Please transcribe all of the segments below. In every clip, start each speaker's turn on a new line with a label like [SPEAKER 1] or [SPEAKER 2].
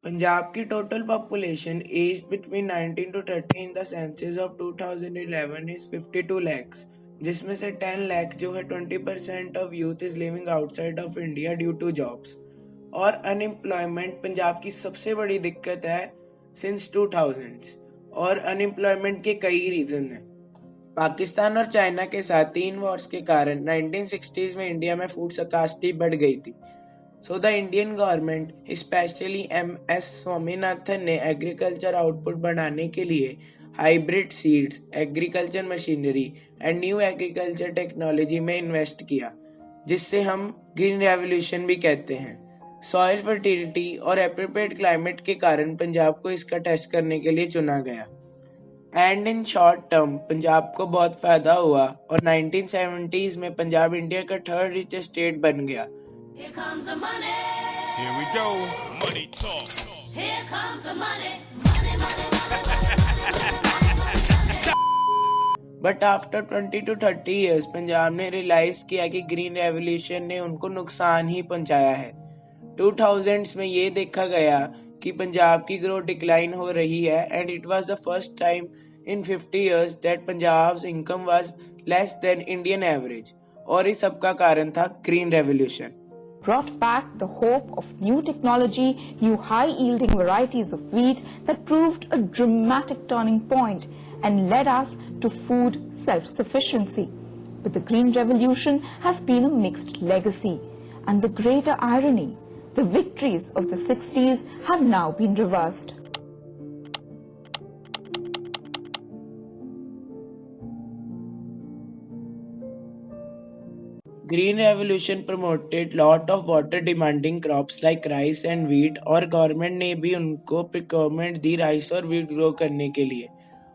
[SPEAKER 1] पंजाब की total population age between 19 to 30 in the census of 2011 is 52 lakhs, जिसमें से 10 lakh जो है 20% of youth is living outside of India due to jobs. और unemployment Punjab की सबसे बड़ी दिक्कत है सिंस 2000s, और अनएम्प्लॉयमेंट के कई रीजन हैं। पाकिस्तान और चाइना के साथ 3 वॉर्स के कारण 1960s में इंडिया में फूड स्कार्सिटी बढ़ गई थी। So the Indian government, especially MS Swaminathan ने एग्रीकल्चर आउटपुट बढ़ाने के लिए hybrid seeds, agriculture machinery and new agriculture technology में इन्वेस्ट किया, जिससे हम ग्रीन रेवोल्यूशन भी कहते हैं। सॉइल फर्टिलिटी और एप्रोप्रिएट क्लाइमेट के कारण पंजाब को इसका टेस्ट करने के लिए चुना गया। And in short term Punjab को बहुत फायदा हुआ और 1970s में पंजाब इंडिया का 3rd richest स्टेट बन गया।
[SPEAKER 2] Here comes the money.
[SPEAKER 3] Here we go. Money talk.
[SPEAKER 2] Here comes the money. Money, money, money.
[SPEAKER 1] But after 20 to 30 years Punjab ने रियलाइज किया कि ग्रीन रेवोल्यूशन ने उनको नुकसान ही पहुंचाया है। 2000s में ये देखा गया कि पंजाब की ग्रोथ डिक्लाइन हो रही है and it was the first time in 50 years that Punjab's income was less than Indian average, और इस सब का कारण था green revolution.
[SPEAKER 4] Brought back the hope of new technology, new high-yielding varieties of wheat that proved a dramatic turning point and led us to food self-sufficiency. But the Green Revolution has been a mixed legacy. And the greater irony, the victories of the 60s have now been reversed.
[SPEAKER 1] Green Revolution promoted lot of water demanding crops like rice and wheat, और government ने भी उनको procurement दी rice और wheat grow करने के लिए,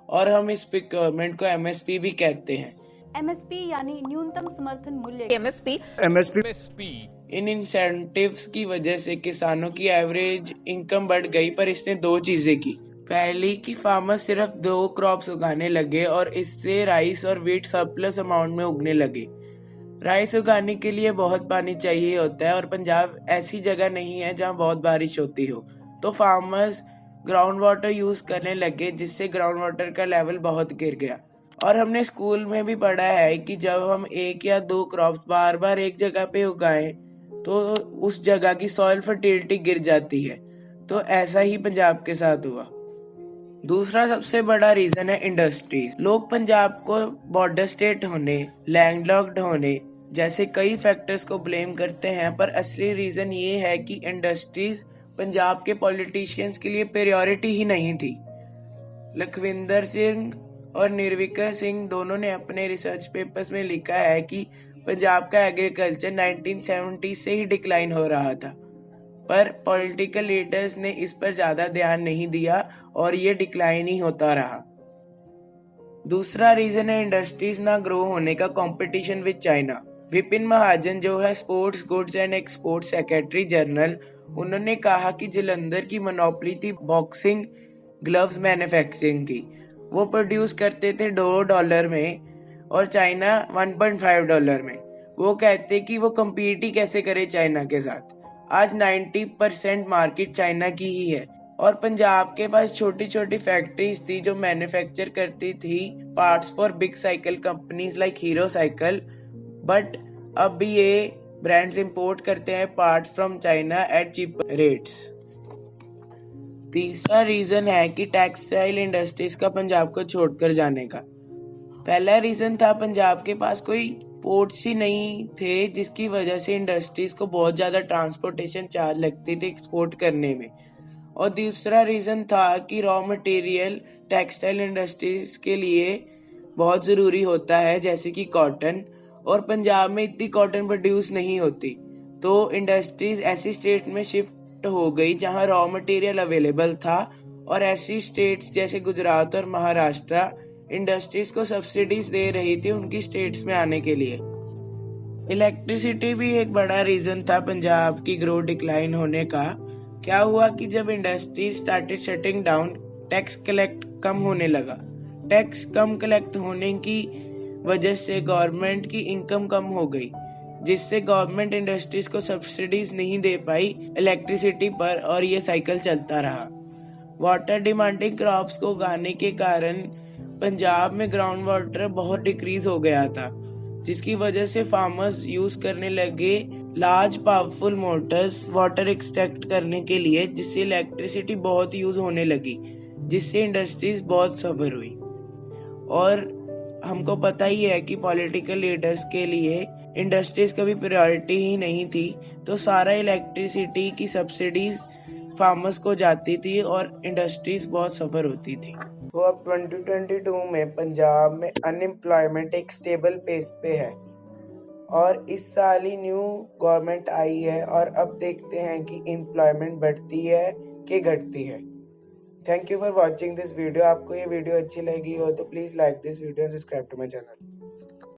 [SPEAKER 1] और हम इस प्रिक्योरमेंट को MSP भी कहते हैं।
[SPEAKER 5] MSP यानी न्यूनतम समर्थन मूल्य।
[SPEAKER 3] MSP.
[SPEAKER 1] इन इंसेंटिव्स की वजह से किसानों की एवरेज इनकम बढ़ गई, पर इसने 2 चीजें की। पहली कि फार्मर सिर्फ 2 क्रॉप्स उगाने लगे और इससे राइस और व्हीट सरप्लस अमाउंट में उगने लगे। राइस उगाने के लिए बहुत पानी चाहिए होता है और पंजाब ऐसी जगह नहीं है जहां बहुत बारिश होती हो, तो फार्मर्स ग्राउंड वाटर यूज करने लगे, जिससे ग्राउंड वाटर का लेवल बहुत गिर गया। और हमने स्कूल में भी पढ़ा है कि जब हम 1 या 2 क्रॉप्स बार बार एक जगह पे उगाएं तो उस जगह की सॉइल फर्टिलिटी गिर जाती है। तो ऐसा ही पंजाब के साथ हुआ। दूसरा सबसे बड़ा रीजन है इंडस्ट्रीज। लोग पंजाब को बॉर्डर स्टेट होने, लैंडलॉक्ड होने जैसे कई फैक्टर्स को ब्लेम करते हैं, पर असली रीजन ये है कि इंडस्ट्रीज पंजाब के पॉलिटिशियंस के लिए प्रायोरिटी ही नहीं थी। लखविंदर सिंह और निर्विकर सिंह दोनों ने अपने रिसर्च पेपर्स में लिखा है कि पंजाब का एग्रीकल्चर 1970 से ही डिक्लाइन हो रहा था, पर पॉलिटिकल लीडर्स ने इस पर ज्यादा ध्यान नहीं दिया और ये डिक्लाइन ही होता रहा। दूसरा रीजन है इंडस्ट्रीज ना ग्रो होने का कंपटीशन विद चाइना। विपिन महाजन जो है sports goods and export secretary general, उन्होंने कहा कि जलंधर की मोनोपोली थी बॉक्सिंग ग्लव्स मैन्युफैक्चरिंग की। वो प्रोड्यूस करते थे $2 में और चाइना $1.5 में। वो कहते कि वो कम्पीट ही कैसे करे चाइना के साथ। आज 90% मार्केट चाइना की ही है और पंजाब के पास छोटी छोटी फैक्ट्रीज थी जो मैन्युफैक्चर करती थी parts for big cycle companies like Hero cycle, but अब भी ये ब्रांड्स इंपोर्ट करते हैं parts from China at cheap rates. तीसरा रीजन है कि टेक्सटाइल इंडस्ट्रीज का पंजाब को छोड़कर जाने का। पहला रीजन था पंजाब के पास कोई पोर्ट्स ही नहीं थे, जिसकी वजह से इंडस्ट्रीज को बहुत ज्यादा ट्रांसपोर्टेशन चार्ज लगती थी एक्सपोर्ट करने में। और दूसरा रीजन था कि रॉ मटेरियल टेक्सटाइल इंडस्ट्रीज के लिए बहुत जरूरी होता है, जैसे कि कॉटन, और पंजाब में इतनी कॉटन प्रोड्यूस नहीं होती, तो इंडस्ट्रीज ऐसी स्टेट में शिफ्ट हो गई जहां रॉ मटेरियल अवेलेबल था, और ऐसी स्टेट्स जैसे गुजरात और महाराष्ट्र इंडस्ट्रीज को सब्सिडीज दे रही थी उनकी स्टेट्स में आने के लिए। इलेक्ट्रिसिटी भी एक बड़ा रीजन था पंजाब की ग्रोथ डिक्लाइन होने का। क्या हुआ कि जब industry started shutting down, tax collect कम होने लगा। टैक्स कम कलेक्ट होने की वजह से गवर्नमेंट की इनकम कम हो गई, जिससे गवर्नमेंट इंडस्ट्रीज को सब्सिडीज नहीं दे पाई इलेक्ट्रिसिटी पर और ये साइकिल चलता रहा। वाटर डिमांडिंग क्रॉप्स को उगाने के कारण पंजाब में ग्राउंड वाटर बहुत डिक्रीज हो गया था, जिसकी वजह से फार्मर्स यूज करने लगे large powerful Motors water extract करने के लिए, जिससे इलेक्ट्रिसिटी बहुत यूज होने लगी, जिससे इंडस्ट्रीज बहुत सफर हुई। और हमको पता ही है कि पॉलिटिकल लीडर्स के लिए इंडस्ट्रीज कभी प्रायोरिटी ही नहीं थी, तो सारा इलेक्ट्रिसिटी की सब्सिडीज फार्मर्स को जाती थी और इंडस्ट्रीज बहुत सफर होती थी। तो अब 2022 में पंजाब में अनएम्प्लॉयमेंट एक स्टेबल पेस पे है और इस साल ही न्यू गवर्नमेंट आई है और अब देखते हैं कि एम्प्लॉयमेंट बढ़ती है कि घटती है। Thank you for watching this video. आपको ये वीडियो अच्छी लगी हो तो please like this video and subscribe to my channel.